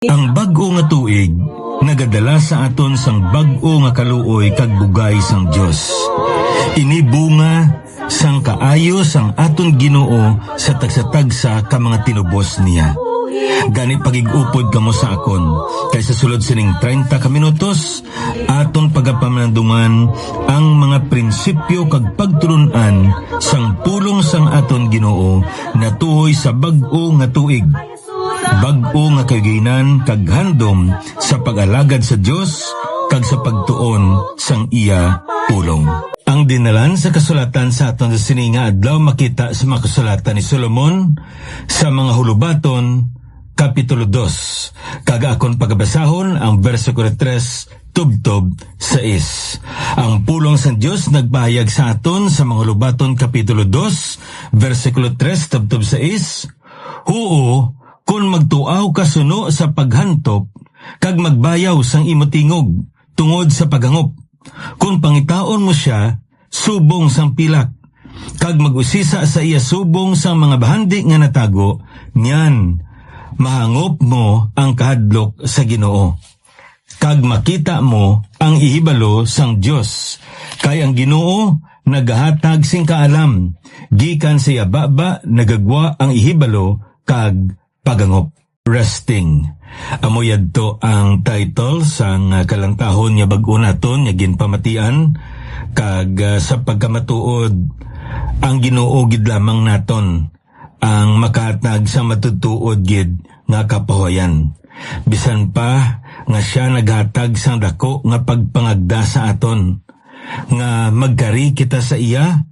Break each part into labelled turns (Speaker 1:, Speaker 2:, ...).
Speaker 1: Ang bag-o nga tuig nagadala sa aton sang bag-o nga kaluoy kag bugay sang Dios. Ini bunga sang kaayo sang aton Ginoo sa tagsa-tagsa ka mga tinubos niya. Gani pagigupod kamo sa akon, kay sa sulod sining 30 ka minutos, aton pagapamanandungan ang mga prinsipyo kag pagtulun-an sang pulong sang aton Ginoo na tuhoy sa bag-o nga tuig. Bag-o nga kagayinan kag handom sa pag-alagad sa Dios kag sa pagtuon sang iya pulong. Ang dinalan sa kasulatan sa aton sa sininga adlaw makita sa mga kasulatan ni Solomon sa mga Hulubaton Kapitulo 2. Kaga akon pagabasahon ang versikulo 3 tubtob 6. Ang pulong sa Dios nagpahayag sa aton sa mga Hulubaton Kapitulo 2 versikulo 3 tubtob 6. Huo kung magtuaw ka suno sa paghantop, kag magbayaw sang imo tingog, tungod sa paghangop. Kung pangitaon mo siya, subong sang pilak, kag magusisa sa iya subong sang mga bahandi nga natago, niyan, mahangop mo ang kahadlok sa Ginoo. Kag makita mo ang ihibalo sang Dios, kay ang Ginoo nagahatag sing kaalam, gikan sa yababa nagagwa ang ihibalo kag pagangop. Resting. Amo yadto ang title sang kalantahon nga bag-o naton nga ginpamatian kag sa pagkamatuod ang Ginoo gid lamang naton ang makahatag sa matutuod gid nga kapahoyan. Bisan pa nga siya naghatag sang dako nga pagpangagda sa aton nga magkari kita sa iya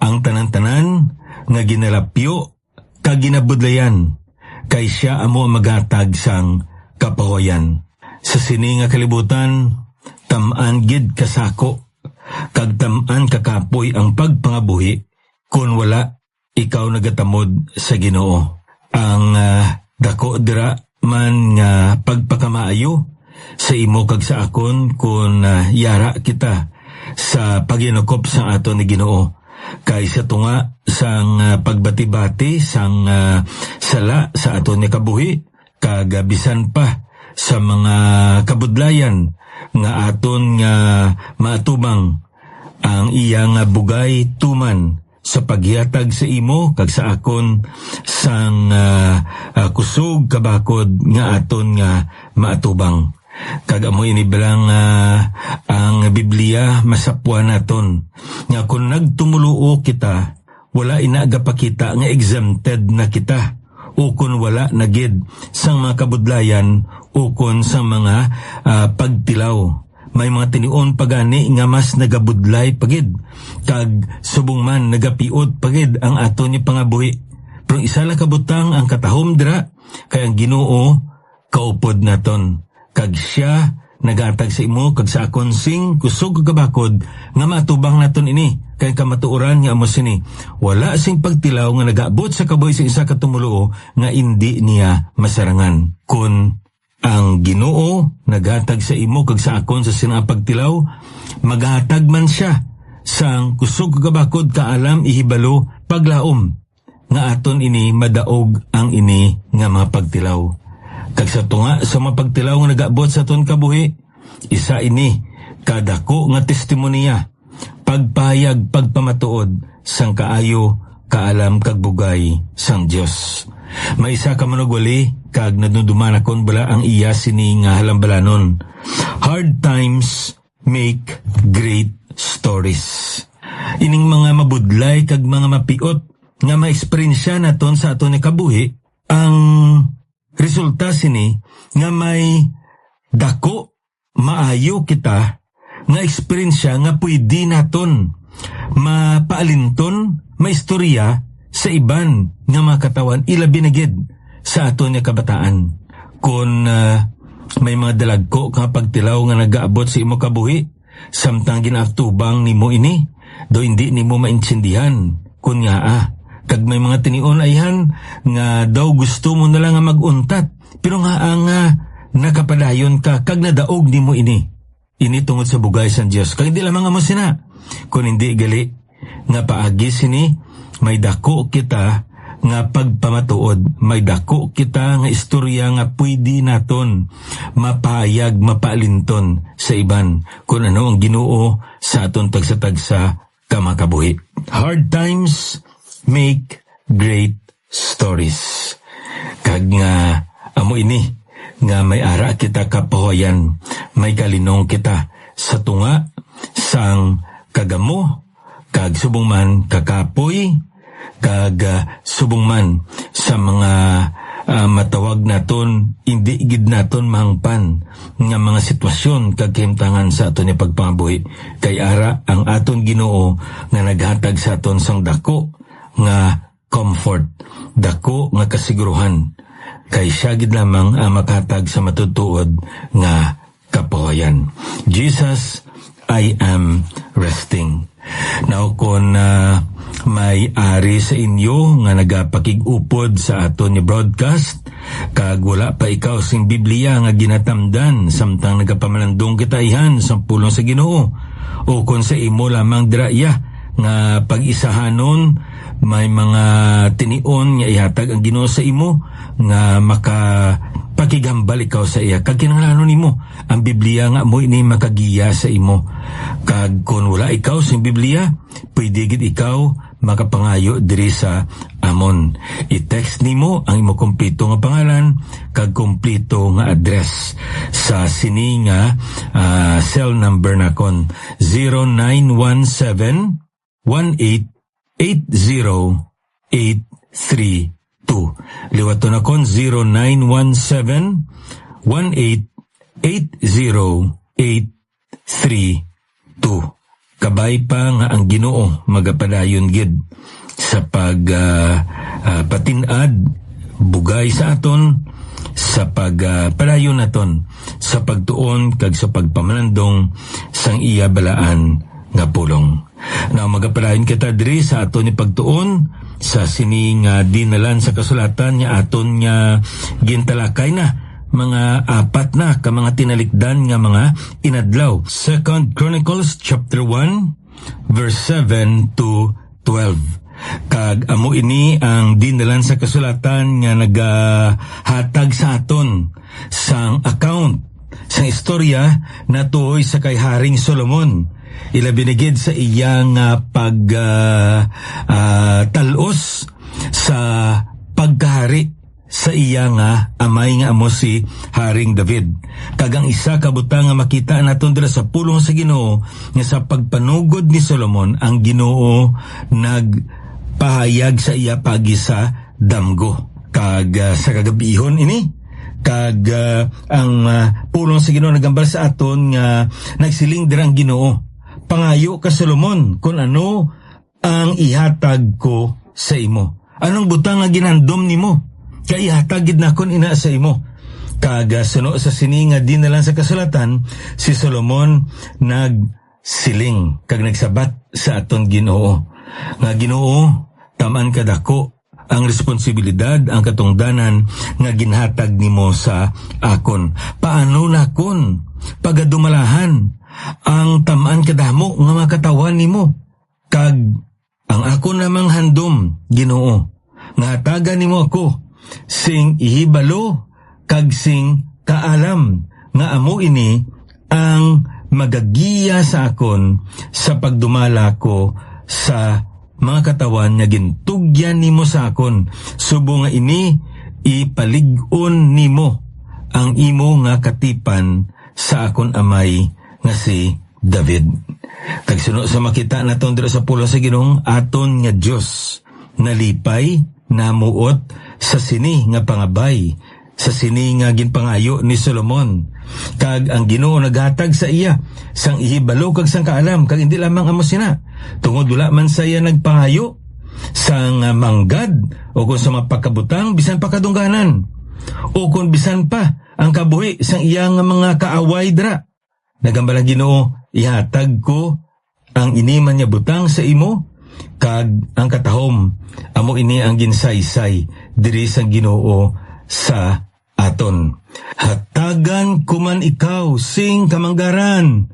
Speaker 1: ang tanan-tanan nga ginalapyo kag ginabudlayan kay siya amo maghatag sang kapahoyan. Sa sini nga kalibutan, tamaan gid kasako, kag tamaan kakapoy ang pagpangabuhi, kung wala ikaw nagatamod sa Ginoo. Ang dako dira man nga pagpakamaayo sa imo kag sa akon kung yara kita sa paginukop sa aton ni Ginoo. Kay sa tunga sang pagbati-bati sang sala sa aton ni kabuhi kag bisan pa sa mga kabudlayan nga aton nga maatubang ang iyang bugay tuman sa paghiatag sa imo kag sa akon sang kusog kabakod nga aton nga maatubang. Kag amo ini bilang ang Biblia masapuan naton nga kung nagtumuluo kita wala inagapakita nga exempted na kita o kung wala nagid sang mga kabudlayan o kung sang mga pagtilaw. May mga tinion pagani nga mas nagabudlay pagid kag subong man nagapiot pagid ang aton ni pangabuhi. Pero isa la kabutang ang katahom dira kay ang Ginoo kaupod naton. Kag siya nagatag sa imo kag sa akon sing kusog kabakod nga matubang naton ini kay kamatuoran nga amo sini wala sing pagtilaw nga nagaabot sa kaboy sa isa ka tumuluo nga indi niya masarangan. Kun ang Ginoo naghatag sa imo kag sa akon sa sinang pagtilaw, maghatag man siya sang kusog kabakod kaalam ihibalo paglaom nga aton ini madaog ang ini nga mga pagtilaw. Kag sa tunga sa mapagtilaw nga nagaabot sa aton kabuhi, isa ini kadako nga testimonya, pagpayag pagpamatuod sang kaayo kaalam kag bugay sang Dios. May isa ka manugwali kag naduduman akon bala ang iya sini nga halambalanon. Hard times make great stories. Ining mga mabudlay kag mga mapiot nga ma-eksperyensya naton sa aton ni kabuhi, ang resulta sini nga may dako maayo kita nga eksperyensya nga pwede naton mapaalinton maistorya sa iban nga mga katawan ilabi na gid sa aton nga kabataan. Kung may mga dalagko nga pagtilaw nga nagaabot sa imo kabuhi samtang ginaatubang nimo ini do hindi nimo maintindihan kun nga kag may mga tinion ayhan nga daw gusto mo na lang nga maguntat pero nga ang nakapadayon ka kag nadaog nimo ini tungod sa bugay sang Dios kag hindi lamang amo sina kun hindi gali nga paagi sini may dako kita nga pagpamatuod. May dako kita nga istorya nga pwede naton mapayag, mapaalinton sa iban kung ano ang Ginoo sa aton tagsa-tagsa kamakabuhi. Hard times make great stories. Kag nga amo ini nga may ara kita kapahoyan, may kalinong kita sa tunga sang kagamo, kag subong man kakapoy, kag subong man sa mga matawag naton hindi gid naton mahangpan nga mga sitwasyon kag kahimtangan sa aton ni pagpangabuhi. Kay ara ang aton Ginoo nga naghatag sa aton sang dako nga comfort, dako nga kasiguruhan. Kay siya gid lamang ang makatag sa matutuod nga kapawayan. Jesus, I am resting. Now kung may ari sa inyo nga nagapakig-upod sa aton ni broadcast, kag wala pa ikaw sing Biblia nga ginatamdan samtang nagapamalandong kita ihan sa pulong sa Ginoo, o kung sa imo lamang diraya nga pag-isahanon may mga tinion nga ihatag ang Ginoo sa imo nga pakigambal ikaw sa iya, kag kinahanglan nimo ang Biblia nga mo ini makagiya sa imo. Kag kung wala ikaw sa Biblia, pwede gid ikaw makapangayo diri sa amon. I-text nimo ang imo kompleto nga pangalan kag kompleto nga address sa sini nga cell number nakon 0917 1880 liwato na kon 0917-1880-832. Kabay pa nga ang Ginoo magapadayon gid sa patinad bugay sa aton, sa pagpadayon naton sa pagtuon kag sa pagpamalandong sang iya balaan nga pulong. Na magapadayon kita diri sa aton ni pagtuon sa sining dinalan sa kasulatan nga aton nga gintalakay na mga apat na ka mga tinalikdan nga mga inadlaw. 2 Chronicles chapter 1 verse 7 to 12. Kag amo ini ang dinalan sa kasulatan nga nagahatag sa aton sang account sang istorya na tuoy sa kay Haring Solomon. Ilabinigid sa iyang talos sa pagkahari sa iya nga amay nga amo si Haring David. Kagang isa kabutang nga makita naton dira sa pulong sa Ginoo nga sa pagpanugod ni Solomon ang Ginoo nagpahayag sa iya pagi sa damgo. Kag sa kagabihon ini kag ang pulong sa Ginoo nagambal sa aton nga nagsiling dira ang Ginoo, pangayo ka Solomon kung ano ang ihatag ko sa imo. Anong butang nga ginandom nimo? Kay ihatagid na kon ina sa imo. Kaga suno sa sini nga dinalan sa kasulatan, si Solomon nagsiling kag nagsabat sa aton Ginoo nga Ginoo, taman kadako ang responsibilidad, ang katungdanan nga ginhatag nimo sa akon. Paano na kon pagadumalahan ang tamaan kadamo nga makatawan nimo? Kag ang akon namang handom Ginoo nga hatagan nimo ako sing ihibalo kag sing kaalam nga amo ini ang magagiya sa akon sa pagdumala ko sa mga katawan nga gintugyan nimo sa akon. Subo nga ini ipalig-on nimo ang imo nga katipan sa akon amay nga si David. Kag suno sa makita naton dira sa pulong sa Ginoo, aton nga Dios nalipay namuot sa sini nga pangabay, sa sini nga ginpangayo ni Solomon. Kag ang Ginoo naghatag sa iya sang ihibalo kag sang kaalam, kag hindi lamang amo sina tungod wala man saya nagpangayo sang manggad o kung sa mapakabutang bisan pa kadungganan o kung bisan pa ang kabuhi sang iyang mga kaaway dra. Nagambalang Ginoo, ihatag ko ang iniman niya butang sa imo kag ang katahom amo ini ang ginsaysay diri sa Ginoo sa aton. Hatagan kuman ikaw sing kamanggaran,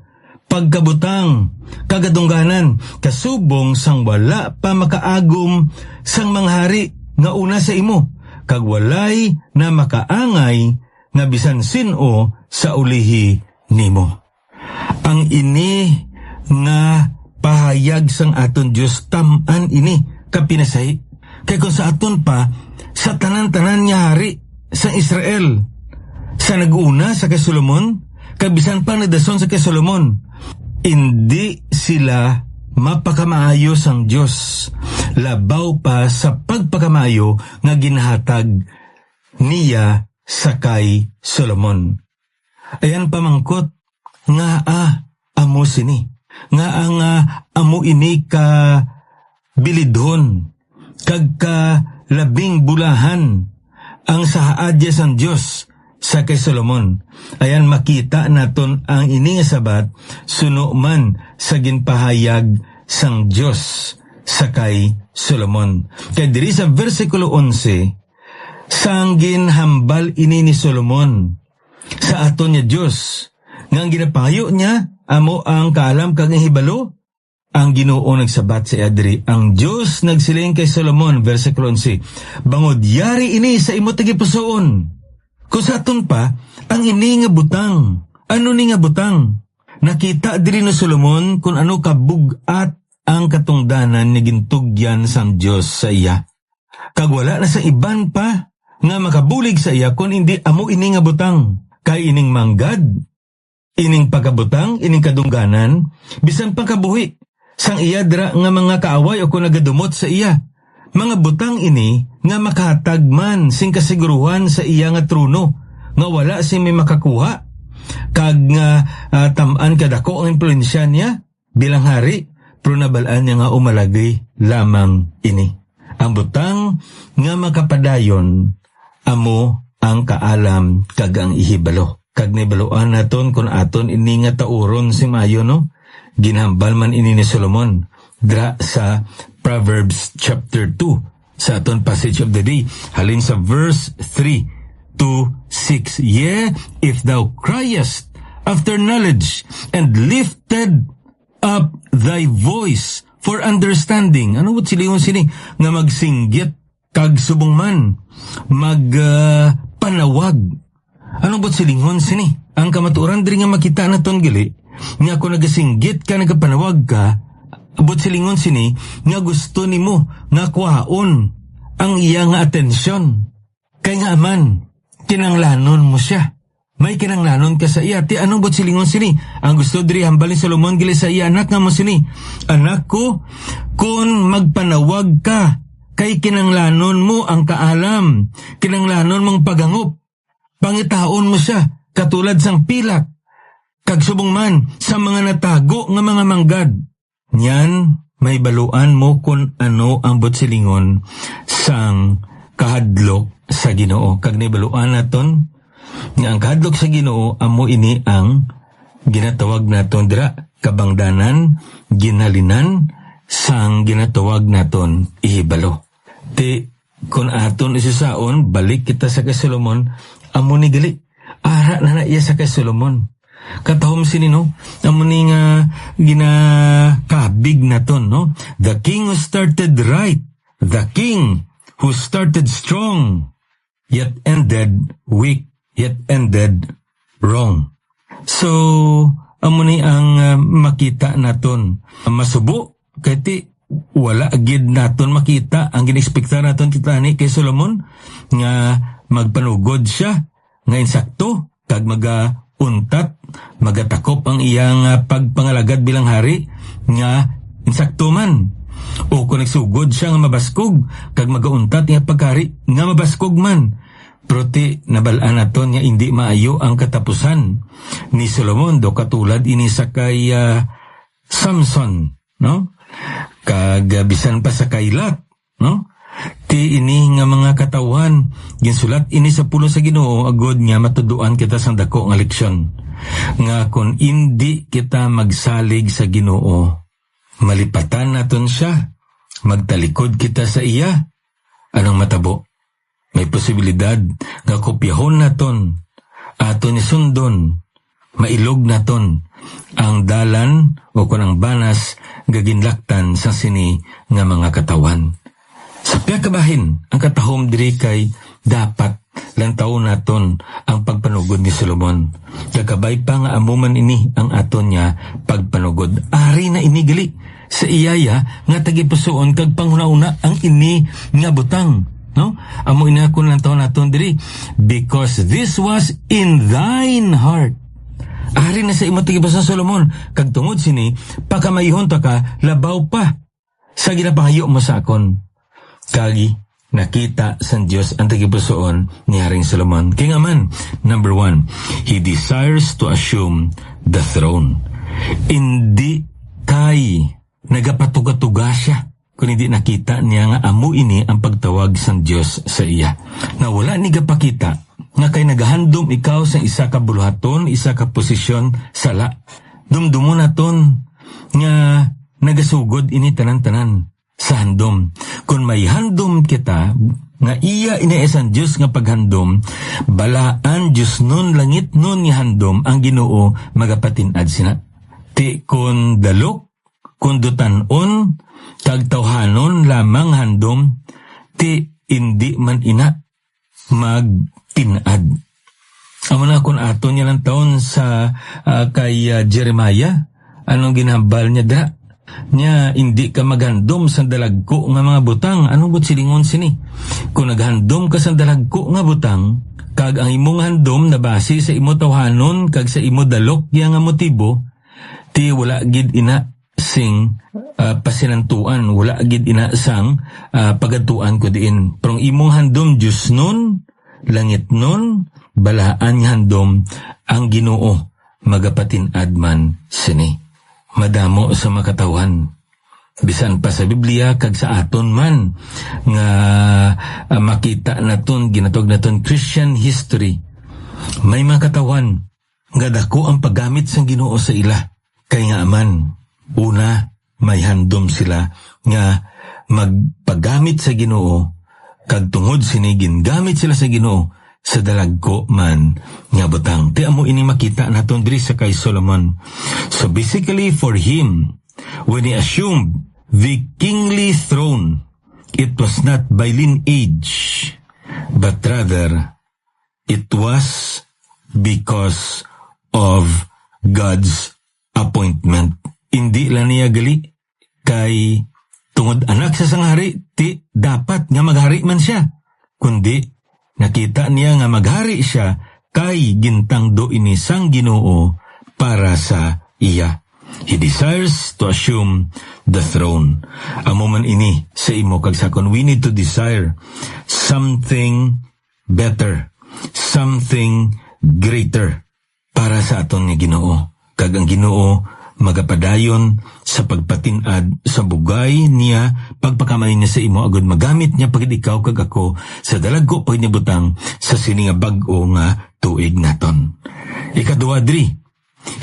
Speaker 1: pagkabutang, kagadungganan, kasubong sang wala pa makaagom sang mga hari nga una sa imo, kag walay na makaangay nga bisan sin-o sa ulihi nimo. Ang ini nga pahayag sang aton Dios tam-an ini kapinasay. Kay kung sa aton pa, sa tanan-tanan nga hari sa Israel, sa nag-una sa kay Solomon, kabisan pa nagdason sa kay Solomon, hindi sila mapakamaayo sang Dios, labaw pa sa pagpakamaayo nga ginhatag niya sa kay Solomon. Ayan pamangkot nga amo sini, nga ang amo ini ka bilidhon, kag ka labing bulahan ang sahaadya sang Dios sa kay Solomon. Ayan makita naton ang ini nga sabat suno man sa ginpahayag sang Dios sa kay Solomon. Kay diri sa versikulo 11, sang ginhambal ini ni Solomon sa aton niya Dios, nga ang ginapayo niya amo ang kaalam kag hibalo. Ang Ginoo nagsabat sa adri, ang Dios nagsiling kay Solomon, versikulo 11, bangod yari ini sa imo tagipusoon. Kung sa aton pa, ang ini nga butang. Ano ni nga butang? Nakita diri ni Solomon kung ano kabugat ang katungdanan ni gintugyan sang Dios sa iya. Kag wala na sa iban pa nga makabulig sa iya kung hindi amo ini nga butang. Kay ining manggad, ining pagkabutang, ining kadungganan, bisan pangkabuhi sang iya dira nga mga kaaway o kung nagadumot sa iya. Mga butang ini nga makahatag man sing kasiguruhan sa iya nga trono, nga wala si may makakuha, kag nga tamaan kadako ang impluensya niya bilang hari, pero nabalaan niya nga umalagay lamang ini. Ang butang nga makapadayon, amo ang kaalam kag ang ihibalo. Kag nibaluan naton kung aton ini nga tauron si Mayo, no? Ginhambal man ini ni Solomon dra sa Proverbs chapter 2 sa aton passage of the day, halin sa verse 3 to 6. Yea, if thou criest after knowledge and lifted up thy voice for understanding. Ano ba silingon sini? Nga magsinggit kag subong man panawag. Ano ba silingon sini? Ang kamaturan diri nga makita naton gali nga kung nagasinggit ka, nagapanawag ka, abot silingon sini, nga gusto nimo nga kuhaon ang iya nga atensyon. Kay nga aman, kinanglanon mo siya. May kinanglanon ka sa iya. Ti anong bot silingon sini? Ang gusto diri hambal ni Solomon gili sa iya anak nga mo sini. Anak ko, kung magpanawag ka, kay kinanglanon mo ang kaalam, kinanglanon mong pagangop, pangitaon mo siya, katulad sang pilak, kag subong man sa mga natago nga mga manggad. Nyan, may baluan mo kung ano ang botsilingon sang kahadlok sa Ginoo. Kag nibaluan naton nga ang kahadlok sa Ginoo amo ini ang ginatawag naton dira kabangdanan, ginalinan sang ginatawag naton ihibalo. Ti kun aton isisaon balik kita sa kay Solomon, amo ni gali ara na iya sa kay Solomon. Katahom sini, no? Amo ni nga ginakabig naton, no? The king who started right, the king who started strong, yet ended weak, yet ended wrong. So, amo ni ang makita naton. Masubo, kaya wala agid naton makita ang ginexpekta naton kita ni kay Solomon nga magpanugod siya, nga insakto, kag untat, magatakop ang iyang pagpangalagad bilang hari, nga insakto man. O kung nagsugod siya nga mabaskog, kag magauntat nga pagkari, nga mabaskog man. Pero nabalaan naton nga hindi maayo ang katapusan ni Solomon, do katulad ini sa kay Samson, no? Kag bisan pa sa kay Lot, no? Ti ini nga mga katawhan, ginsulat ini sa pulo sa Ginoo, agod nga matuduan kita sang dako nga leksyon. Nga kung hindi kita magsalig sa Ginoo, malipatan naton siya, magtalikod kita sa iya, anong matabo? May posibilidad nga kopyahon naton, aton ni sundon, mailog naton, ang dalan o kunang banas gaginlaktan sa sini nga mga katawan. Sa piyakabahin, ang katahom diri kay dapat lantaw naton ang pagpanugod ni Solomon. Kakabay pa nga amuman ini ang aton niya pagpanugod. Ari na inigali sa iyaya nga tagipusoon kag panghuna-una ang ini nga butang. No? Amo ina kun lantaw naton diri, because this was in thine heart. Ari na sa imo tagipusoon Solomon, kag tungod sini pagkamayhon ta ka labaw pa sa ginapangayo mo sa akon. Kagi nakita sa Diyos ang tagipusoon ni Haring Solomon. Kaya nga man, number 1, he desires to assume the throne. Hindi kay nagapatuga-tuga siya kung hindi nakita niya nga amo ini ang pagtawag sa Diyos sa iya. Na wala ni gapakita nga kay nagahandom ikaw sa isa ka buluhaton, isa ka posisyon sala. Dumdumo naton nga nagasugod ini tanan-tanan sa handom. Kung may handom kita, nga iya inaesan Diyos nga paghandom, balaan Diyos nun, langit nun nga handom, ang Ginoo magapatinad sina. Ti kun dalok, kun dutanon, kag tawhanon lamang handom, ti indi man ina magtinad. Amo na kun aton niya lang taon sa kay Jeremiah, anong ginhambal niya da? Nya hindi ka maghandom sa dalagko nga mga butang. Anong but silingon sini? Kung naghandom ka sa dalagko nga butang, kag ang imong handom na base sa imo tawhanon kag sa imo dalok nga motibo, ti wala gid ina sing pasinantuan, wala gid ina sang pagadtuan ko diin. Pero imong handom Diyos nun, langit nun, balaan nga handom ang Ginoo magapatinad man sini. Madamo sa makatawan. Bisan pa sa Biblia kag sa aton man nga makita naton ginatog naton Christian history. May makatawan nga dako ang paggamit sang Ginoo sa ila. Kay nga man, una may handom sila nga magpagamit sa Ginoo kag tungod sini gingamit sila sa Ginoo sa dalagko man nga butang. Ti amo ini makita naton diri sa kay Solomon. So basically for him, when he assumed the kingly throne, it was not by lineage, but rather it was because of God's appointment. Hindi lang niya gali kay tungod anak sa sanghari, ti dapat nga maghari man siya, kundi nakita niya nga maghari siya kay gintangdo ini sang Ginoo para sa iya. He desires to assume the throne. Amo man ini sa imo kag sakon, we need to desire something better, something greater para sa aton nga Ginoo. Kag ang Ginoo magapadayon sa pagpatinad sa bugay niya, pagpakamay niya sa imo agud magamit niya pagid ikaw kag ako sa dalagko pag niya butang sa sini nga bag-o nga tuig naton. Ikaduha diri,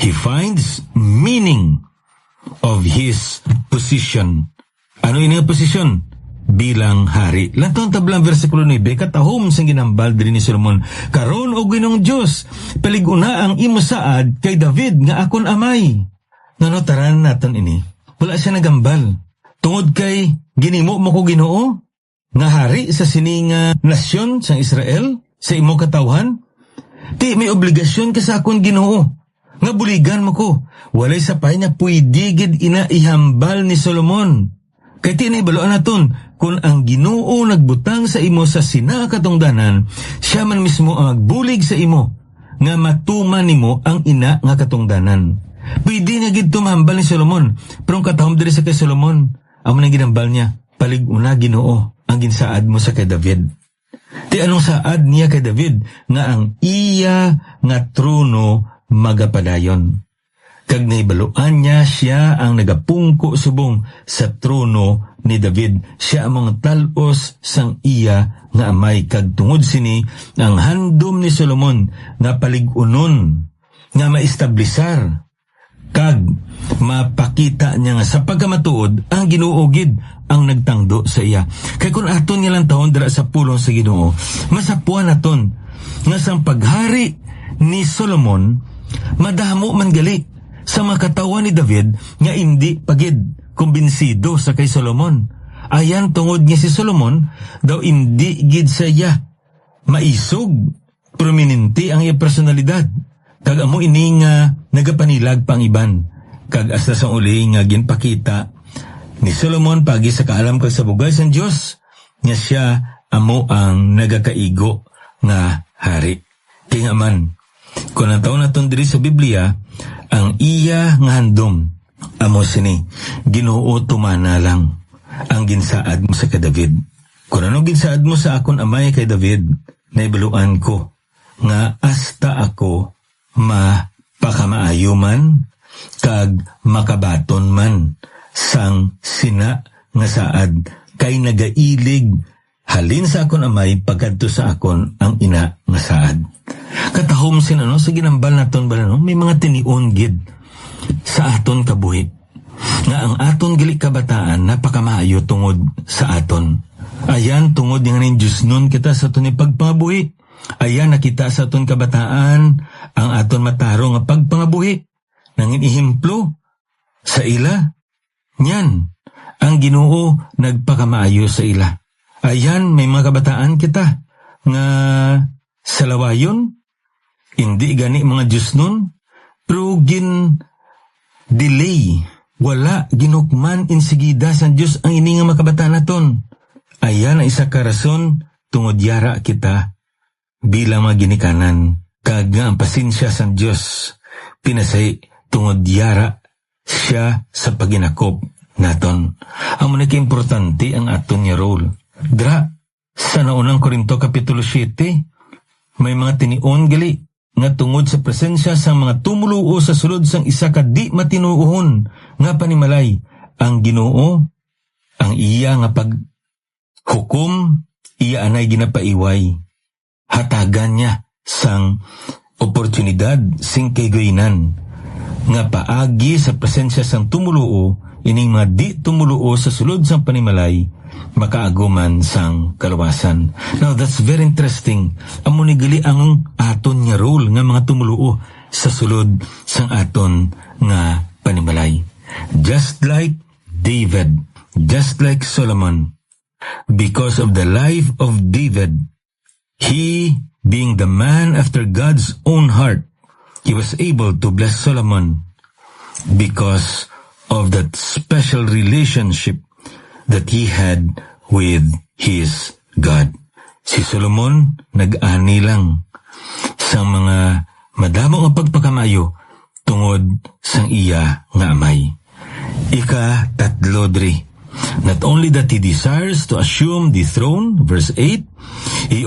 Speaker 1: he finds meaning of his position. Ano ini nga posisyon? Bilang hari. Lantong tablang versikulo 9, katahom sang ginambal diri ni Solomon, karon og Ginong Dios, palig-una ang imo saad kay David nga akon amay. Nanotaran naton ini, wala siya nagambal. Tungod kay ginimo mo ko Ginoo nga hari sa sining nasyon sa Israel, sa imo katawhan, ti may obligasyon ka sa akon Ginoo nga buligan mo ko. Walay sapay nga pwede gid ina ihambal ni Solomon. Kay tinibaloan naton, kung ang Ginoo nagbutang sa imo sa sinakatungdanan, siya man mismo ang magbulig sa imo nga matuman nimo ang ina nga katungdanan. Pwede nga gid tumambal ni Solomon, pero ang katahom diri sa kay Solomon, amo nang ginambal niya, palig-una Ginoo ang ginsaad mo sa kay David. Ti anong saad niya kay David? Nga ang iya nga trono magapadayon. Kag naibaluan niya siya ang nagapungko subong sa trono ni David. Siya among talos sang iya nga amay. Kag tungod sini ang handom ni Solomon nga palig-unon nga maestablisar kag mapakita niya nga sa pagkamatuod ang Ginoo gid ang nagtangdo sa iya. Kay kung aton nga lang taon dira sa pulong sa Ginoo, masapuan naton nga sang paghari ni Solomon madamo man gali sa makatawan ni David nga hindi pagid kumbinsido sa kay Solomon. Ayan tungod niya si Solomon, daw hindi gid saya maisog, prominente ang iya personalidad. Kag amo ini nga nagapanilag pang iban. Kag hasta sa uli nga ginpakita ni Solomon pagi sa kaalam kag sa bugay sang Dios nga siya amo ang nagakaigo nga hari. Kaya nga man, kung ang taon naton diri sa Biblia, ang iya nga handom amo sini Ginoo tumana lang ang ginsaad mo sa kay David. Kung ano ginsaad mo sa akon amay kay David, naibaluan ko nga hasta ako mapakamaayo man kag makabaton man sang sina nga saad kay nagailig halin sa akon amay pagkadto sa akon ang ina nga saad. Katahom sin sa ginambal naton bala may mga tinion gid sa aton kabuhi nga ang aton gali kabataan napakamaayo tungod sa aton. Ayan tungod nga ning Dios nun kita sa aton pagpangabuhi. Ayan nakita sa aton kabataan ang aton mataro nga pagpangabuhi. Nangin ihimplo sa ila. Nyan ang Ginoo nagpakamaayo sa ila. Ayan may mga kabataan kita nga salawayon hindi gani mga Diyos nun pero delay wala ginukman insigida sa Diyos ang ini nga mga kabataan naton. Ayan ang isa ka rason tungod yara kita bilang mga ginikanan kag nga ang pasensya sa Diyos pinasay tungod yara siya sa paginakop naton. Ang muna importante ang aton nga role. Dra, sa naunang Korinto Kapitulo 7, may mga tinion gali nga tungod sa presensya sa mga tumuluo sa sulod sang isa ka di matinuohon nga panimalay ang Ginoo ang iya nga paghukom iya anay ginapaiway hatagan niya sang oportunidad sing kaygoynan nga paagi sa presensya sang tumuluo ining mga di tumuluo sa sulod sang panimalay makaaguman sang kaluwasan. Now that's very interesting. Amo ni gali ang aton nga role nga mga tumuluo sa sulod sang aton nga panimalay. Just like David, just like Solomon, because of the life of David, he being the man after God's own heart, he was able to bless Solomon because of that special relationship that he had with his God. Si Solomon nag-ani lang sa mga madamo nga pagpakamayo tungod sang iya nga amay. Ika-3. Not only that he desires to assume the throne, verse 8, he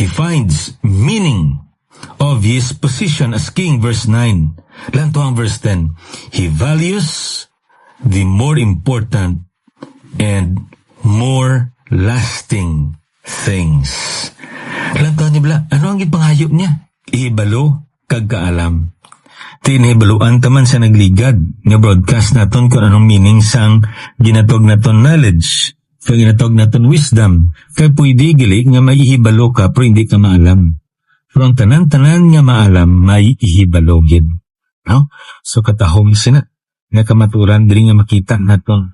Speaker 1: finds meaning of his position as king, verse 9. Lanto ang verse 10. He values the more important and more lasting things. Lanto niya bala, ano ang ipangayop niya? Ihibalo kag kaalam. Tinibaluan taman sa nagligad nga broadcast naton kung anong meaning sang ginatog naton knowledge, kag ginatog naton wisdom. Kaya pwede gali nga may ihibalo ka pero hindi ka maalam. Pero ang tanan-tanan nga maalam may ihibalogid. No? So katahom sina nga kamaturan diri nga makita naton.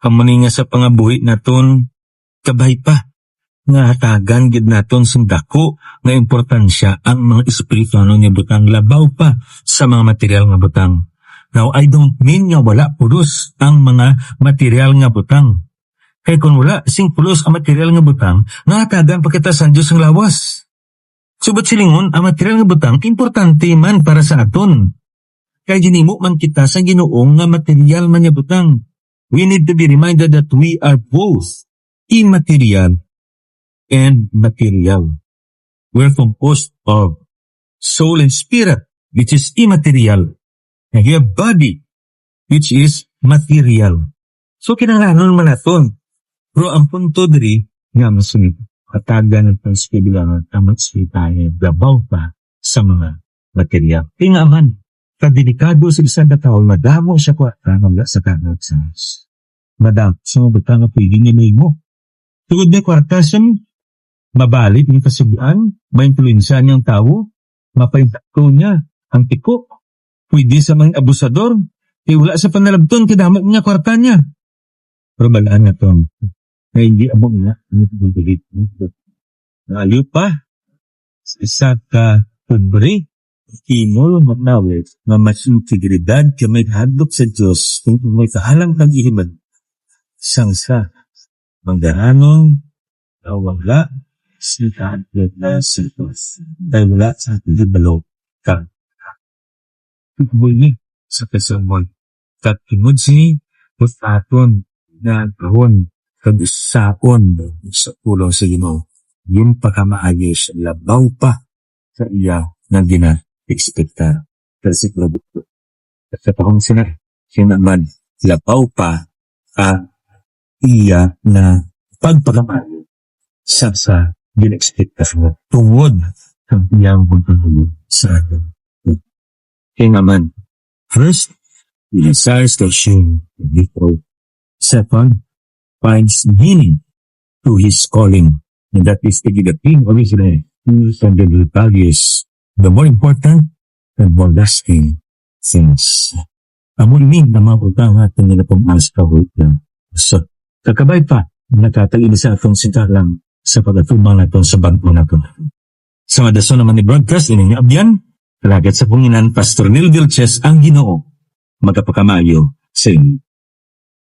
Speaker 1: Amuni nga sa pangabuhi naton kabay pa nga hatagan gid naton sing dako nga importansya ang mga espirituano nga butang labaw pa sa mga material nga butang. Now I don't mean nga wala pulos ang mga material nga butang. Kaya kung wala sing pulos ang material nga butang, nga hatagan pa kita sa Dios ang lawas. Subat silingon ang material nga butang importante man para sa aton. Kaya ginimo man kita sa Ginoo nga material man nga butang. We need to be reminded that we are both immaterial and material. We're composed of soul and spirit, which is immaterial. And we have body, which is material. So kinahanglan man naton. Pero ang punto diri nga masunod katagan at pansibilangan ang magsitahe labaw pa sa mga material. Kaya man, kadelikado sa isang tao, madamo siya kwa nga sa kanag sa madam, sa mga bata nga pwede nilay mo. Tugod na kwartasyon, mabalit ng kasubian, ma-influensya niyang tao, mapaintakto niya ang tiko. Pwede sa mga abusador, wala sa panalabton, kadamat niya kwarta niya. Pero balaan na to. Na hindi among na. Aliw pa. Isa ka pobre. Inol manawit nga mas integridad ka may hadlok sa Diyos kung may kahalang pag-ihimad. Sangsa. Mangdaranong wala sitahan na sa Diyos. Dahil wala sa ating ibalo ka. Buli sa kasamon. Katingod si Putaton na kahon kag-isaon sa pulong sa Ginoo. Yung pagkamaayos, labaw pa sa iya na gina-expecta. Kasi produkto. At sa tahong sinaman, labaw pa iya na pagpagkamaayos sa gina-expecta tungod ang iyang pagpagkamaayos sa atin. Kaya naman, first, he desires to assume the victory. Second, finds meaning to his calling. And that is to be the king of Israel. And the values, the more important and more lasting things. Amo ini na maputang atin nila pong askawit na. So, kakabay pa, nakatagin sa atong sintalang sa pag-atubang natin sa bagpo natin. Sa madason naman ni broadcast, ining abyan, talagat sa punginan, Pastor Neil Vilches ang Ginoo. Magkapakamayo sa inyo.